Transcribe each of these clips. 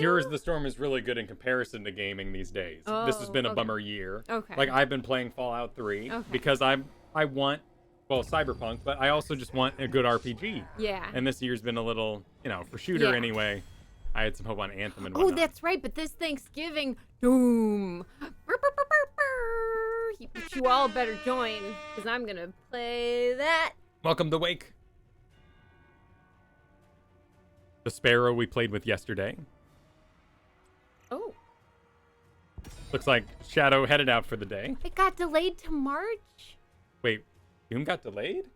Heroes of the Storm is really good in comparison to gaming these days. This has been a bummer year. Okay. Like, I've been playing Fallout 3 because I want, well, Cyberpunk, but I also just want a good RPG. Yeah. And this year's been a little, for shooter anyway. I had some hope on Anthem and whatnot. Oh, that's right. But this Thanksgiving, Doom. You all better join, because I'm going to play that. Welcome to Wake. The Sparrow we played with yesterday. Oh. Looks like Shadow headed out for the day. It got delayed to March. Wait, Doom got delayed?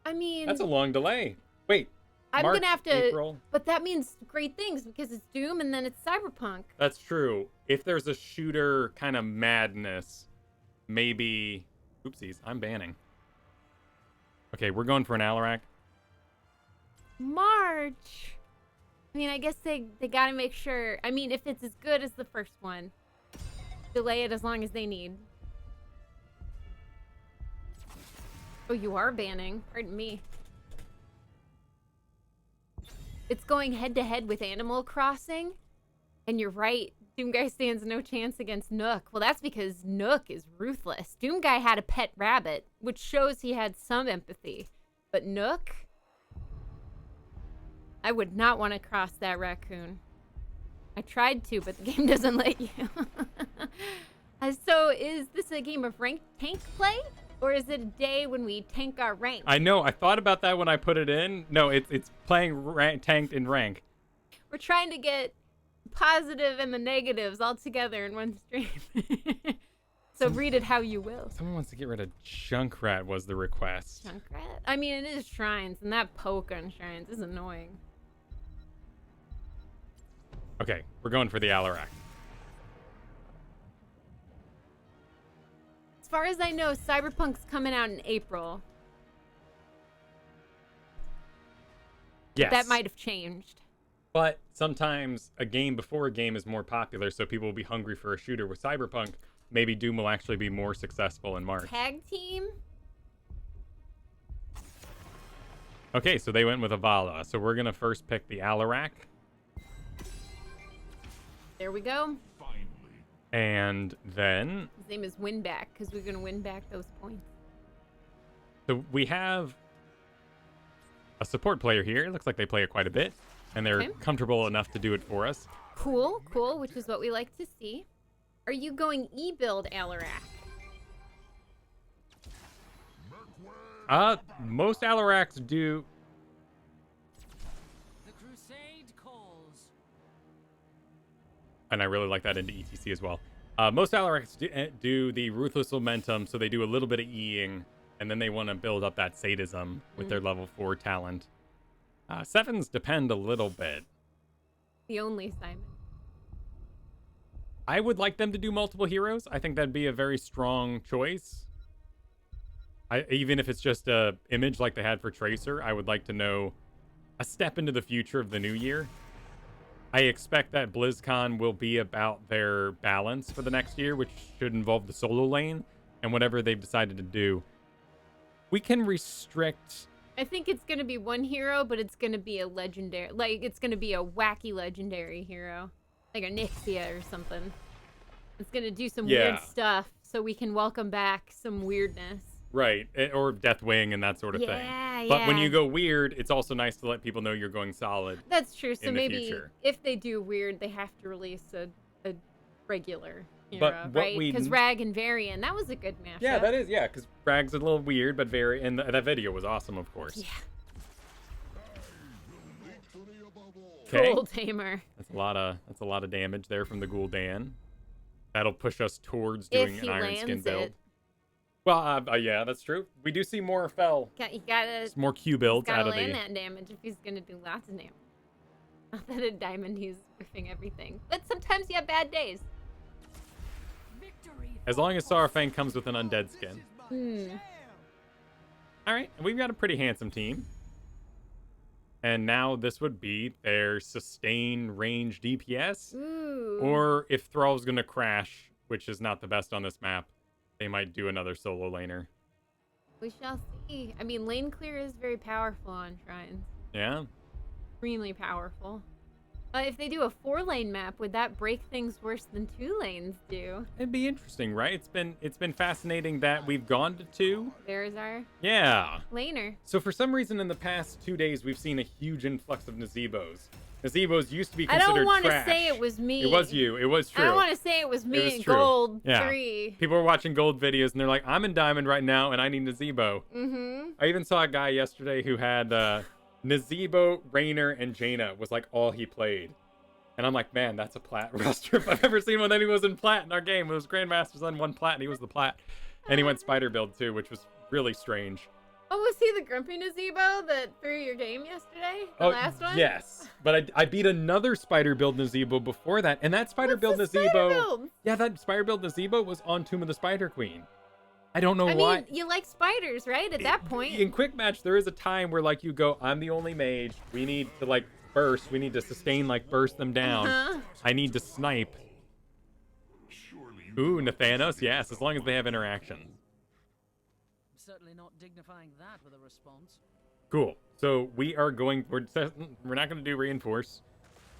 I mean... That's a long delay. Wait, I'm March, gonna have to... April? But that means great things, because it's Doom and then it's Cyberpunk. That's true. If there's a shooter kind of madness, maybe... Oopsies, I'm banning. Okay, we're going for an Alarak. March. I mean, I guess they gotta make sure. I mean, if it's as good as the first one, delay it as long as they need. Oh, you are banning. Pardon me. It's going head-to-head with Animal Crossing. And you're right. Doomguy stands no chance against Nook. Well, that's because Nook is ruthless. Doomguy had a pet rabbit, which shows he had some empathy. But Nook... I would not want to cross that raccoon. I tried to, but the game doesn't let you. So is this a game of ranked tank play? Or is it a day when we tank our rank? I know. I thought about that when I put it in. No, it's playing tanked in rank. We're trying to get positive and the negatives all together in one stream. So read it how you will. Someone wants to get rid of Junkrat was the request. Junkrat? I mean, it is shrines, and that poke on shrines is annoying. Okay, we're going for the Alarak. As far as I know, Cyberpunk's coming out in April. Yes. That might have changed. But sometimes a game before a game is more popular, so people will be hungry for a shooter. With Cyberpunk, maybe Doom will actually be more successful in March. Tag team? Okay, so they went with Avala. So we're going to first pick the Alarak. There we go. And then... His name is Winback, because we're going to win back those points. So we have a support player here. It looks like they play it quite a bit. And they're comfortable enough to do it for us. Cool, cool, which is what we like to see. Are you going E-build Alarak? Most Alaraks do... The crusade calls. And I really like that into e.t.c. as well. Most Alaraks do the Ruthless Momentum, so they do a little bit of E-ing, and then they want to build up that sadism with their level 4 talent. Sevens depend a little bit. The only Simon. I would like them to do multiple heroes. I think that'd be a very strong choice. Even if it's just a image like they had for Tracer, I would like to know a step into the future of the new year. I expect that BlizzCon will be about their balance for the next year, which should involve the solo lane and whatever they've decided to do. We can restrict... I think it's going to be one hero, but it's going to be a legendary... Like, it's going to be a wacky legendary hero. Like a Nixia or something. It's going to do some weird stuff, so we can welcome back some weirdness. Right, or Deathwing and that sort of thing. Yeah. But when you go weird, it's also nice to let people know you're going solid. That's true. So maybe future. If they do weird, they have to release a regular hero, right? Because Rag and Varian, that was a good mashup. Yeah, that is, because Rag's a little weird, but and that video was awesome, of course. Yeah. Okay. Gold Tamer. That's a lot of damage there from the gul'dan. That'll push us towards doing an Iron Skin build. Well, yeah, that's true. We do see more Fel. You gotta... More Q builds out of the... land that damage if he's gonna do lots of damage. Not that a diamond, he's riffing everything. But sometimes you have bad days. As long as Sarafang comes with an undead skin. Alright, and we've got a pretty handsome team. And now this would be their sustain range DPS. Ooh. Or if Thrall's gonna crash, which is not the best on this map, they might do another solo laner. We shall see. I mean, lane clear is very powerful on shrines. Yeah. Extremely powerful. If they do a 4-lane map, would that break things worse than 2 lanes do? It'd be interesting, right? It's been fascinating that we've gone to 2. There's our Yeah. laner. So for some reason in the past 2 days, we've seen a huge influx of Nazebos. Nazebos used to be I considered don't want to trash. say it was me. It was you. It was true. I don't want to say it was me was in true. gold Yeah. 3. People were watching gold videos and they're like, I'm in diamond right now and I need Nazebo. Mm-hmm. I even saw a guy yesterday who had Nazebo, Raynor, and Jaina was like all he played. And I'm like, man, that's a plat roster if I've ever seen one. Then he was in plat in our game. It was Grandmasters on 1 plat and he was the plat. And he went spider build too, which was really strange. Oh, was he the grumpy Nazebo that threw your game yesterday? The last one? Yes. But I beat another spider build Nazebo before that. And that spider build What's the Nazebo. spider build? Yeah, that spider build Nazebo was on Tomb of the Spider Queen. I don't know I why. mean, you like spiders, right? At that point. In quick match, there is a time where like you go, I'm the only mage. We need to like burst. We need to sustain, like burst them down. Uh-huh. I need to snipe. Ooh, Nathanos, yes, as long as they have interaction. Certainly not dignifying that with a response. Cool. So we are going, we're not going to do reinforce.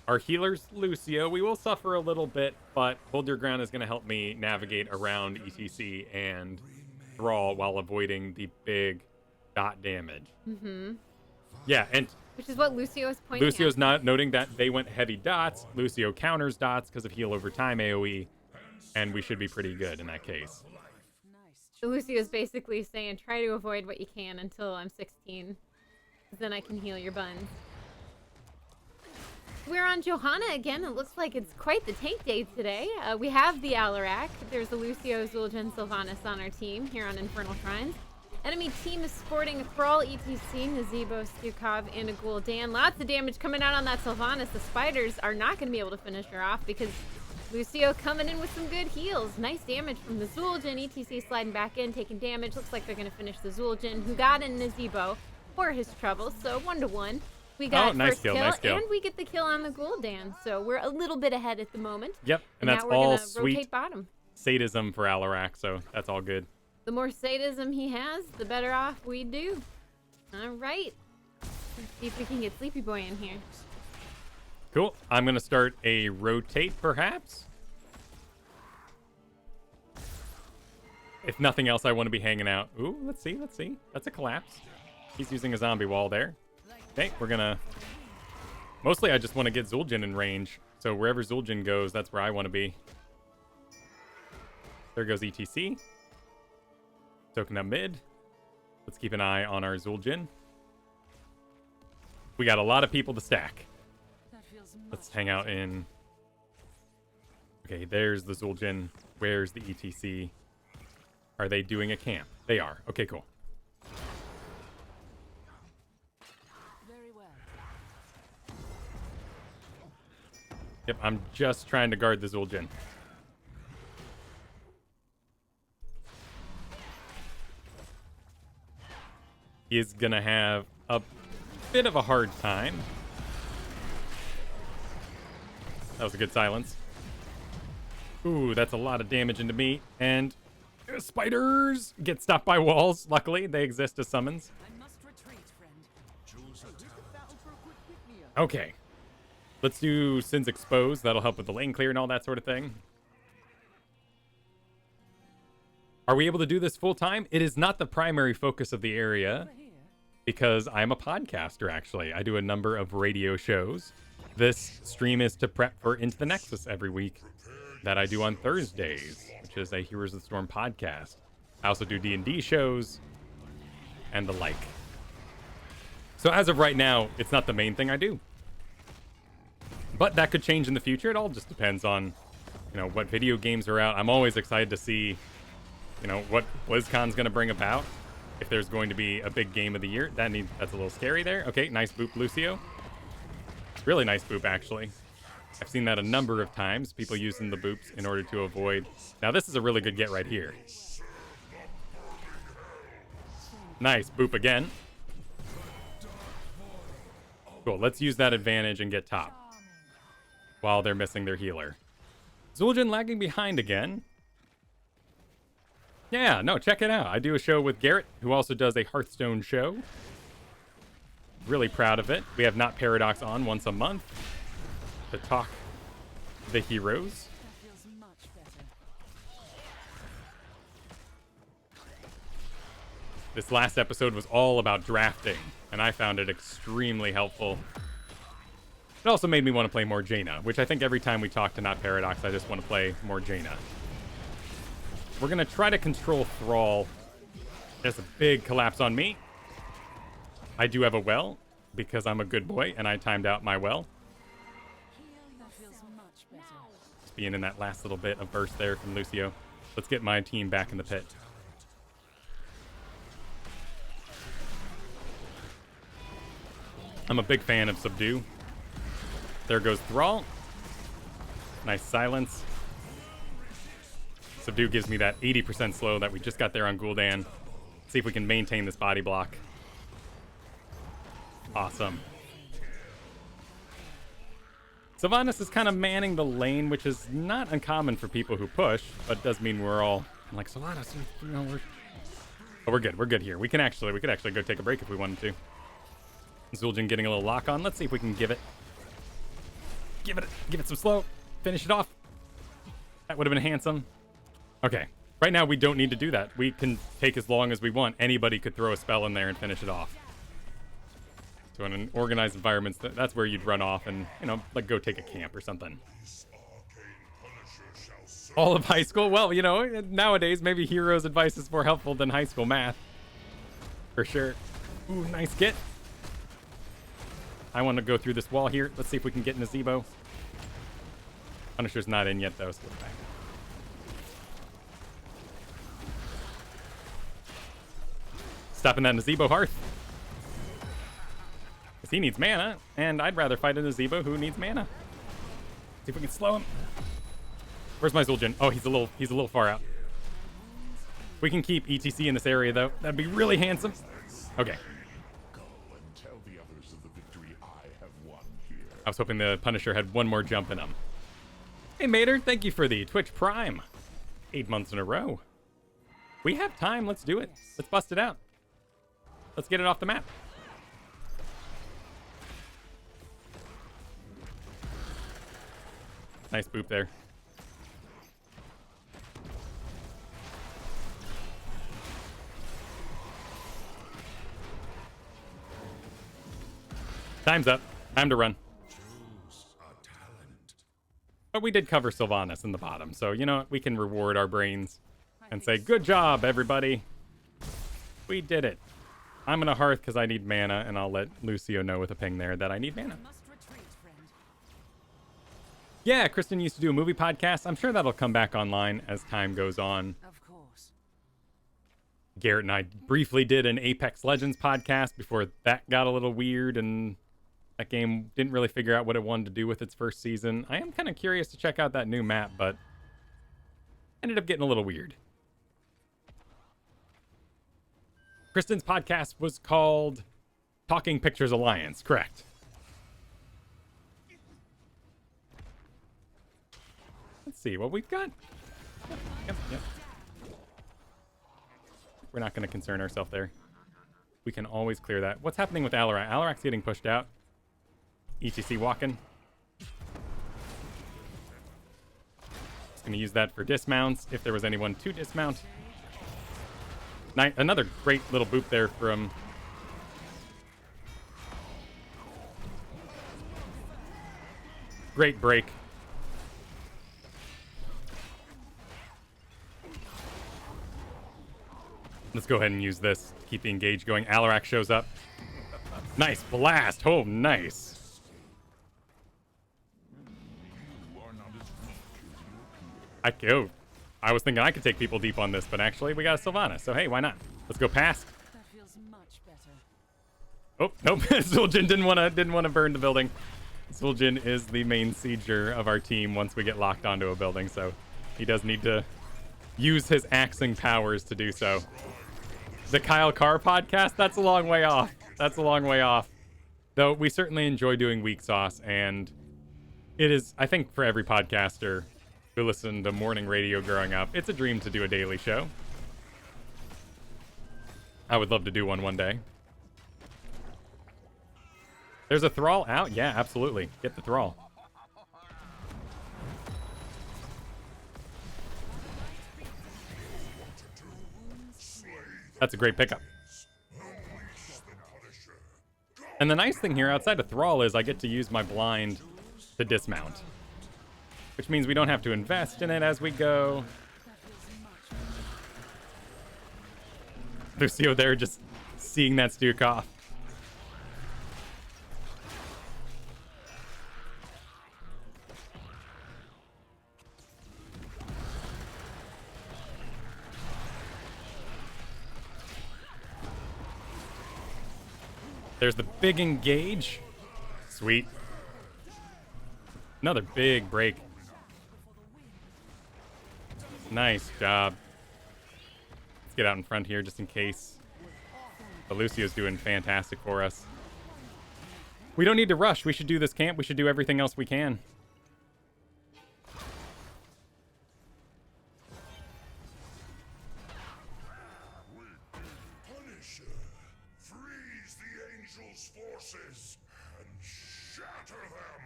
Our healer's Lucio. We will suffer a little bit, but Hold Your Ground is going to help me navigate around e.t.c. and Thrall while avoiding the big dot damage. Mm-hmm. Yeah, and Which is what Lucio is pointing Lucio's at. not noting that they went heavy dots. Lucio counters dots because of heal over time AoE, and we should be pretty good in that case. So Lucio's basically saying, try to avoid what you can until I'm 16. Then I can heal your buns. We're on Johanna again. It looks like it's quite the tank day today. We have the Alarak. There's the Lucio, zul'jin, Sylvanas on our team here on Infernal Shrines. Enemy team is sporting a Thrall, e.t.c, Nazebo, Stukov, and a gul'dan. Lots of damage coming out on that Sylvanas. The spiders are not going to be able to finish her off because Lucio coming in with some good heals. Nice damage from the zul'jin. e.t.c sliding back in, taking damage. Looks like they're going to finish the zul'jin, who got in Nazebo for his troubles. So 1-1. We got nice first kill, kill, nice kill. and we get the kill on the gul'dan. So we're a little bit ahead at the moment. Yep, and now that's we're all gonna sweet rotate bottom. sadism for Alarak, so that's all good. The more sadism he has, the better off we do. All right. Let's see if we can get Sleepy Boy in here. Cool. I'm going to start a rotate, perhaps. If nothing else, I want to be hanging out. Ooh, let's see, let's see. That's a collapse. He's using a zombie wall there. Okay, we're going to... Mostly, I just want to get zul'jin in range. So wherever zul'jin goes, that's where I want to be. There goes e.t.c. Soaking up mid. Let's keep an eye on our zul'jin. We got a lot of people to stack. That feels Let's hang out in... Okay, there's the zul'jin. Where's the e.t.c? Are they doing a camp? They are. Okay, cool. very well. Yep, I'm just trying to guard the zul'jin. He is gonna have a bit of a hard time. That was a good silence. Ooh, that's a lot of damage into me. And spiders get stopped by walls. Luckily, they exist as summons. I must retreat, friend. Okay. Let's do Sins Exposed. That'll help with the lane clear and all that sort of thing. Are we able to do this full time? It is not the primary focus of the area because I'm a podcaster, actually. I do a number of radio shows. This stream is to prep for Into the Nexus every week that I do on Thursdays, which is a Heroes of the Storm podcast. I also do D&D shows and the like. So as of right now, it's not the main thing I do. But that could change in the future. It all just depends on, you know, what video games are out. I'm always excited to see, you know, what BlizzCon's going to bring about. If there's going to be a big game of the year. That's a little scary there. Okay, nice boop, Lucio. Really nice boop, actually. I've seen that a number of times. People using the boops in order to avoid. Now, this is a really good get right here. Nice boop again. Cool, let's use that advantage and get top. While they're missing their healer. zul'jin lagging behind again. Yeah, no, check it out. I do a show with Garrett, who also does a Hearthstone show. Really proud of it. We have Not Paradox on once a month. to talk the heroes. That feels much better. This last episode was all about drafting, and I found it extremely helpful. It also made me want to play more Jaina, which I think every time we talk to Not Paradox, I just want to play more Jaina. We're going to try to control Thrall. There's a big collapse on me. I do have a well, because I'm a good boy, and I timed out my well. That feels much better. Just being in that last little bit of burst there from Lucio. Let's get my team back in the pit. I'm a big fan of Subdue. There goes Thrall. Nice silence. Subdue gives me that 80% slow that we just got there on Gul'dan. See if we can maintain this body block. Awesome. Sylvanas is kind of manning the lane, which is not uncommon for people who push, but does mean we're all... I'm like, Sylvanas, you know, we're good. We're good here. We could actually go take a break if we wanted to. Zul'jin getting a little lock on. Let's see if we can give it some slow. Finish it off. That would have been handsome. Okay. Right now, we don't need to do that. We can take as long as we want. Anybody could throw a spell in there and finish it off. So in an organized environment, that's where you'd run off and, you know, like go take a camp or something. All of high school? Well, you know, nowadays, maybe Heroes advice is more helpful than high school math. For sure. Ooh, nice get. I want to go through this wall here. Let's see if we can get in a Zebo. Punisher's not in yet, though, so we're back. Stopping that Nazebo Hearth. Because he needs mana, and I'd rather fight a Nazebo who needs mana. See if we can slow him. Where's my Zul'jin? Oh, he's a little far out. We can keep e.t.c. in this area, though. That'd be really handsome. Okay. I was hoping the Punisher had one more jump in him. Hey, Mater, thank you for the Twitch Prime. 8 months in a row. We have time. Let's do it. Let's bust it out. Let's get it off the map. Nice boop there. Time's up. Time to run. But we did cover Sylvanas in the bottom, so you know what? We can reward our brains and say, good job, everybody. We did it. I'm going to Hearth because I need mana, and I'll let Lucio know with a ping there that I need mana. Yeah, Kristen used to do a movie podcast. I'm sure that'll come back online as time goes on. Of course. Garrett and I briefly did an Apex Legends podcast before that got a little weird, and that game didn't really figure out what it wanted to do with its first season. I am kind of curious to check out that new map, but ended up getting a little weird. Kristen's podcast was called Talking Pictures Alliance, correct? Let's see what we've got. Yep. We're not going to concern ourselves there. We can always clear that. What's happening with Alarak? Alarak's getting pushed out. e.t.c. walking. Just going to use that for dismounts, if there was anyone to dismount. Another great little boop there from... Great break. Let's go ahead and use this to keep the engage going. Alarak shows up. Nice blast. Oh, nice. I was thinking I could take people deep on this, but actually we got a Sylvanas, so hey, why not? Let's go past. That feels much better. Oh, nope. Zul'jin didn't want to burn the building. Zul'jin is the main sieger of our team once we get locked onto a building, so he does need to use his axing powers to do so. The Kyle Carr podcast? That's a long way off. That's a long way off. Though we certainly enjoy doing Weak Sauce, and it is, I think, for every podcaster who listened to morning radio growing up, it's a dream to do a daily show. I would love to do one day. There's a Thrall out? Yeah, absolutely. Get the Thrall. That's a great pickup. And the nice thing here outside of Thrall is I get to use my blind to dismount, which means we don't have to invest in it as we go. Lucio there just seeing that Stu cough. There's the big engage. Sweet. Another big break. Nice job. Let's get out in front here just in case. But Lucio's doing fantastic for us. We don't need to rush. We should do this camp. We should do everything else we can.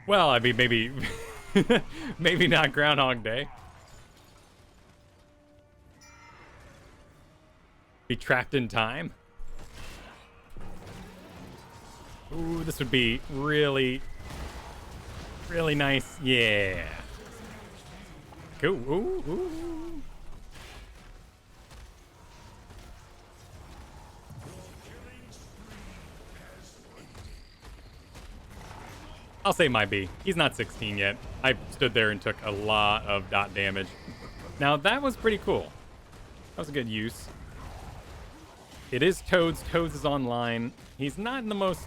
Well, I mean, maybe, maybe not Groundhog Day. Be trapped in time. Ooh, this would be really, really nice. Yeah. Cool. Ooh, ooh. I'll say my B. He's not 16 yet. I stood there and took a lot of dot damage. Now, that was pretty cool. That was a good use. It is Toads. Toads is online. He's not the most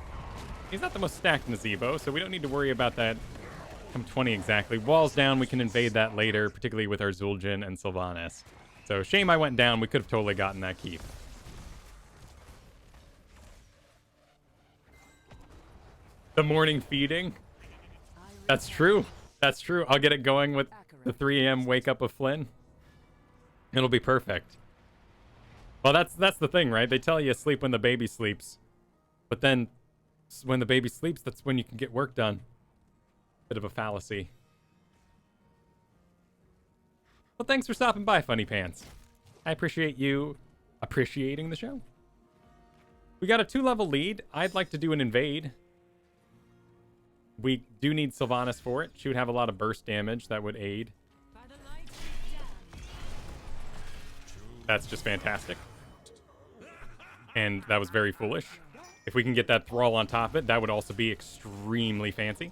stacked in the Zebo, so we don't need to worry about that. I'm 20 exactly. Walls down. We can invade that later, particularly with our zul'jin and Sylvanas. So, shame I went down. We could have totally gotten that keep. The morning feeding. That's true. That's true. I'll get it going with the 3 a.m. wake up of Flynn. It'll be perfect. Well, that's the thing, right? They tell you sleep when the baby sleeps. But then when the baby sleeps, that's when you can get work done. Bit of a fallacy. Well, thanks for stopping by, Funny Pants. I appreciate you appreciating the show. We got a 2-level lead. I'd like to do an invade. We do need Sylvanas for it. She would have a lot of burst damage that would aid. That's just fantastic. And that was very foolish. If we can get that Thrall on top of it, that would also be extremely fancy.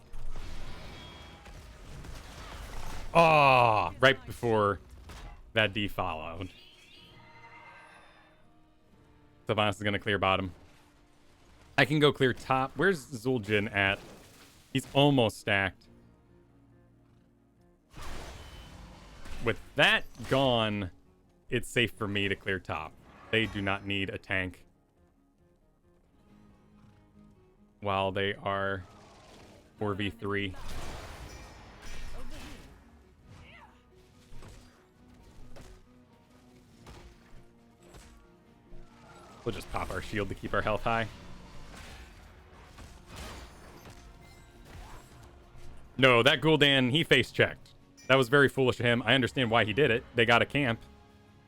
Oh, right before that D followed. Sylvanas is going to clear bottom. I can go clear top. Where's zul'jin at? He's almost stacked. With that gone, it's safe for me to clear top. They do not need a tank while they are 4v3. We'll just pop our shield to keep our health high. No, that gul'dan, he face checked. That was very foolish of him. I understand why he did it. They got a camp.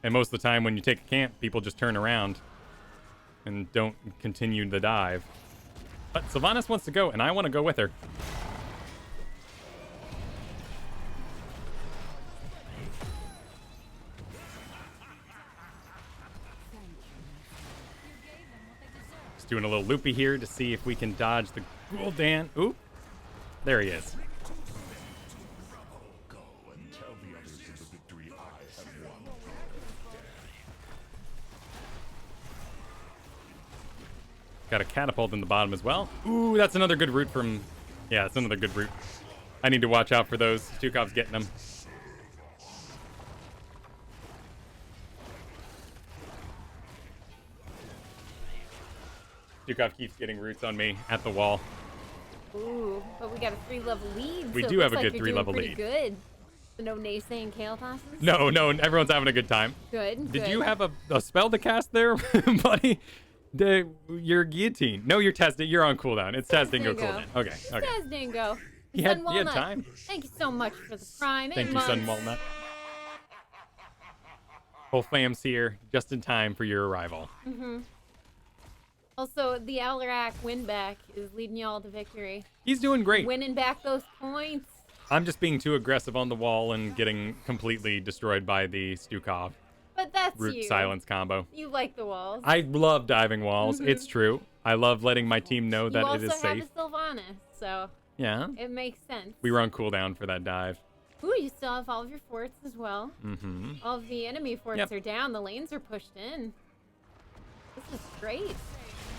And most of the time when you take a camp, people just turn around and don't continue the dive. But Sylvanas wants to go, and I want to go with her. Just doing a little loopy here to see if we can dodge the gul'dan. Oop. There he is. Got a catapult in the bottom as well. Ooh, that's another good route from... Yeah, that's another good route. I need to watch out for those. Stukov's getting them. Stukov keeps getting roots on me at the wall. Ooh, but we got a 3-level lead. We so do it have a looks good like you're 3-level doing lead. pretty good. So no naysaying kale tosses? No, everyone's having a good time. Good, Did good. you have a spell to cast there, buddy? Your guillotine. No, you're testing. You're on cooldown. It's testing cooldown. Okay. Taz Dingo. He had time. Thank you so much for the prime. Thank you, Sun Walnut. Whole fam's here just in time for your arrival. Also, the Alarak win back is leading y'all to victory. He's doing great. Winning back those points. I'm just being too aggressive on the wall and getting completely destroyed by the Stukov But that's root you. silence combo. You like the walls. I love diving walls. It's true. I love letting my team know that it is You also safe. have a Sylvanas, so Yeah. it makes sense. We were on cooldown for that dive. Ooh, you still have all of your forts as well. Mm-hmm. All of the enemy forts are down. The lanes are pushed in. This is great.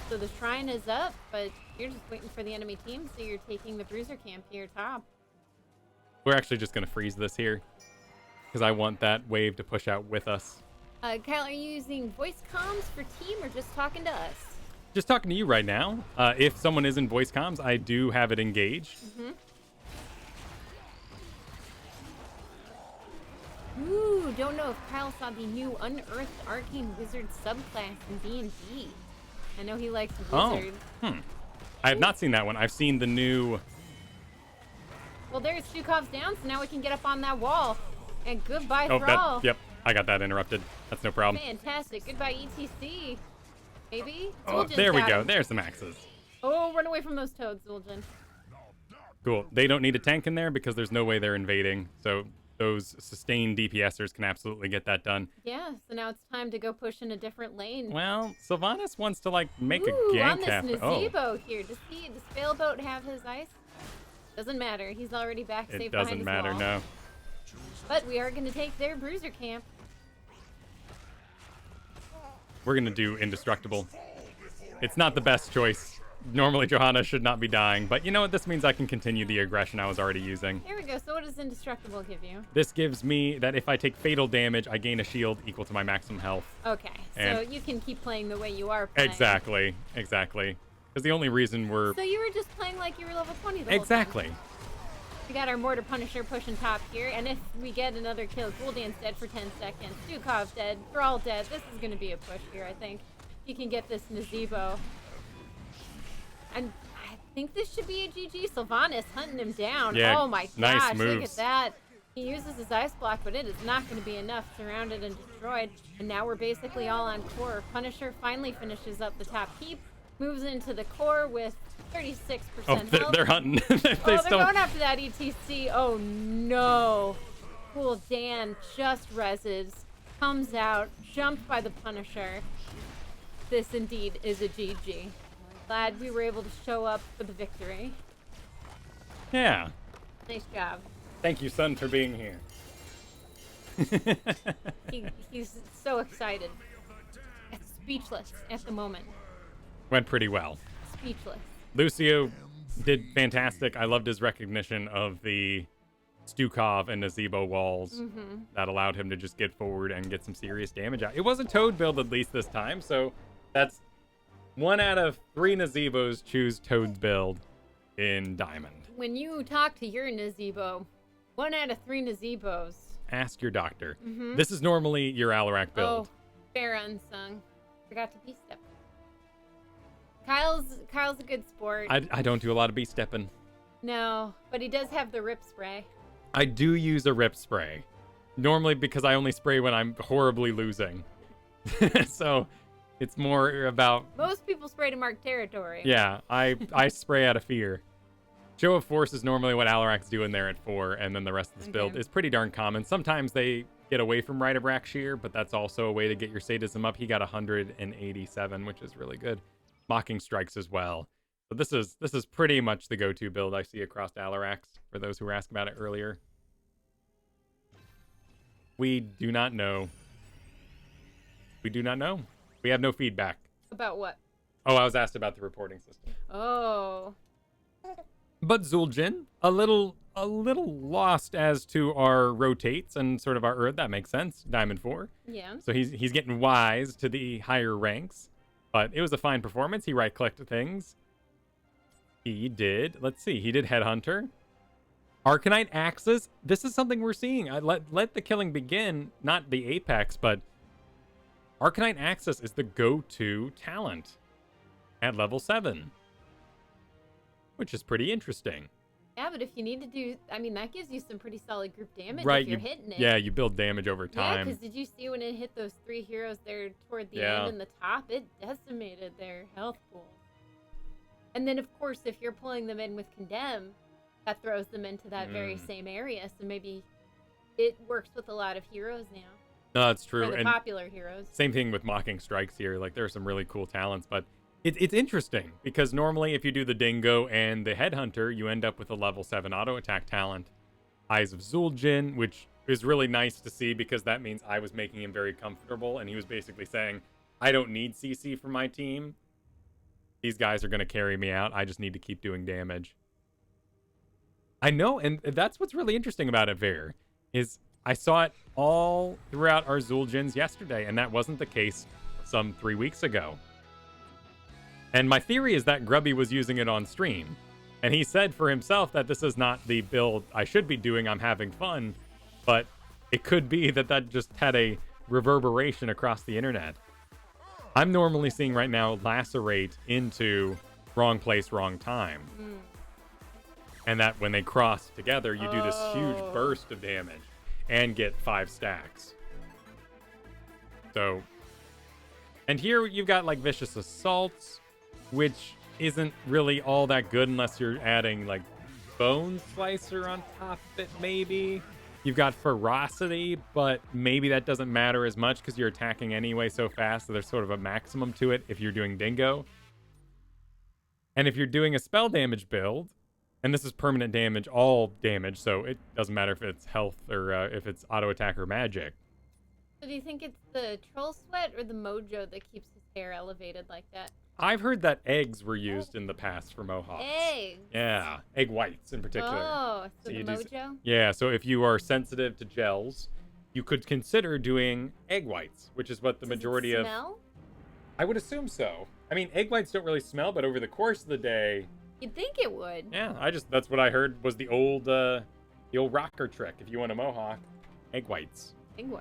So the shrine is up, but you're just waiting for the enemy team, so you're taking the bruiser camp here top. We're actually just going to freeze this here because I want that wave to push out with us. Kyle, are you using voice comms for team or just talking to us? Just talking to you right now. If someone is in voice comms, I do have it engaged. Ooh, don't know if Kyle saw the new Unearthed Arcane Wizard subclass in D&D. I know he likes wizards. I have not seen that one. I've seen the new... Well, there's Stukov's down, so now we can get up on that wall. And goodbye, Oh, Thrall. yep. I got that interrupted. That's no problem. Fantastic. Goodbye, e.t.c. Maybe? Oh, Zul'jin's there we got go. him. There's the maxes. Oh, run away from those toads, Zul'jin. Cool. They don't need a tank in there because there's no way they're invading. So those sustained DPSers can absolutely get that done. Yeah, so now it's time to go push in a different lane. Well, Sylvanas wants to, like, make Ooh, a on gank this happen. Nazebo here. Does Failboat have his ice? Doesn't matter. He's already back safe It behind doesn't his matter, wall. no. But we are going to take their bruiser camp. We're going to do indestructible. It's not the best choice. Normally, Johanna should not be dying. But you know what? This means I can continue the aggression I was already using. Here we go. So what does indestructible give you? This gives me that if I take fatal damage, I gain a shield equal to my maximum health. Okay, so And- you can keep playing the way you are playing. Exactly. Because the only reason we're... So you were just playing like you were level 20 the whole time. Exactly. We got our Mortar Punisher pushing top here, and if we get another kill, gul'dan's dead for 10 seconds, Stukov's dead, we're all dead. This is going to be a push here, I think. You can get this Nazebo. And I think this should be a GG. Sylvanas hunting him down. Yeah, Oh my nice gosh, look moves. at that. He uses his ice block, but it is not going to be enough. Surrounded and destroyed. And now we're basically all on core. Punisher finally finishes up the top keep, moves into the core with 36% Oh, health. they're hunting. They're They're going after that e.t.c. Oh no. gul'dan just reses, comes out, jumped by the Punisher. This indeed is a GG. Glad we were able to show up for the victory. Yeah. Nice job. Thank you, son, for being here. He's so excited. Speechless at the moment. Went pretty well. Speechless. Lucio did fantastic. I loved his recognition of the Stukov and Nazebo walls. That allowed him to just get forward and get some serious damage out. It was a Toad build at least this time, so that's 1 out of 3 Nazebos choose Toad's build in Diamond. When you talk to your Nazebo, 1 out of 3 Nazebos. Ask your doctor. This is normally your Alarak build. Oh, fair unsung. Forgot to be step. Kyle's a good sport. I don't do a lot of B-stepping. No, but he does have the rip spray. I do use a rip spray. Normally because I only spray when I'm horribly losing. So it's more about... Most people spray to mark territory. Yeah, I spray out of fear. Show of Force is normally what Alarak's doing there at 4, and then the rest of this build is pretty darn common. Sometimes they get away from Rite of Rakshir, but that's also a way to get your sadism up. He got 187, which is really good. Mocking Strikes as well. So this is pretty much the go-to build I see across Alarax, for those who were asking about it earlier. We do not know. We do not know. We have no feedback. About what? Oh, I was asked about the reporting system. Oh. But Zul'jin, a little lost as to our rotates and sort of our Earth. That makes sense. Diamond 4. Yeah. So he's getting wise to the higher ranks. But it was a fine performance. He right-clicked things. He did. Let's see. He did Headhunter. Arcanite Axes. This is something we're seeing. Let the killing begin. Not the Apex, but Arcanite Axis is the go-to talent at level 7. Which is pretty interesting. Yeah, but if you need to do, I mean, that gives you some pretty solid group damage Right, if you're hitting it. Yeah, you build damage over Yeah, time. because did you see when it hit those 3 heroes there toward the Yeah. end and the top? It decimated their health pool. And then, of course, if you're pulling them in with Condemn, that throws them into that very same area. So maybe it works with a lot of heroes now. No, that's true. Or the And popular heroes. same thing with Mocking Strikes here. Like, there are some really cool talents, but it's interesting because normally if you do the Dingo and the Headhunter, you end up with a level 7 auto attack talent, Eyes of Zul'jin, which is really nice to see because that means I was making him very comfortable, and he was basically saying, I don't need CC for my team. These guys are going to carry me out. I just need to keep doing damage. I know, and that's what's really interesting about it, Ver, is I saw it all throughout our Zul'jins yesterday, and that wasn't the case some 3 weeks ago. And my theory is that Grubby was using it on stream. And he said for himself that this is not the build I should be doing. I'm having fun. But it could be that that just had a reverberation across the internet. I'm normally seeing right now Lacerate into wrong place, wrong time. And that when they cross together, you do this huge burst of damage and get 5 stacks. So, and here you've got like Vicious Assaults, which isn't really all that good unless you're adding like Bone Slicer on top of it, maybe. You've got Ferocity, but maybe that doesn't matter as much because you're attacking anyway so fast, so there's sort of a maximum to it if you're doing Dingo. And if you're doing a spell damage build, and this is permanent damage, all damage, so it doesn't matter if it's health or if it's auto attack or magic. So do you think it's the Troll Sweat or the Mojo that keeps his hair elevated like that? I've heard that eggs were used in the past for mohawks. Eggs? Yeah, egg whites in particular. Oh, so the you Mojo? Yeah, so if you are sensitive to gels, you could consider doing egg whites, which is what the majority of... Smell? I would assume so. I mean, egg whites don't really smell, but over the course of the day... You'd think it would. Yeah, that's what I heard was the old rocker trick. If you want a mohawk, egg whites. Egg white.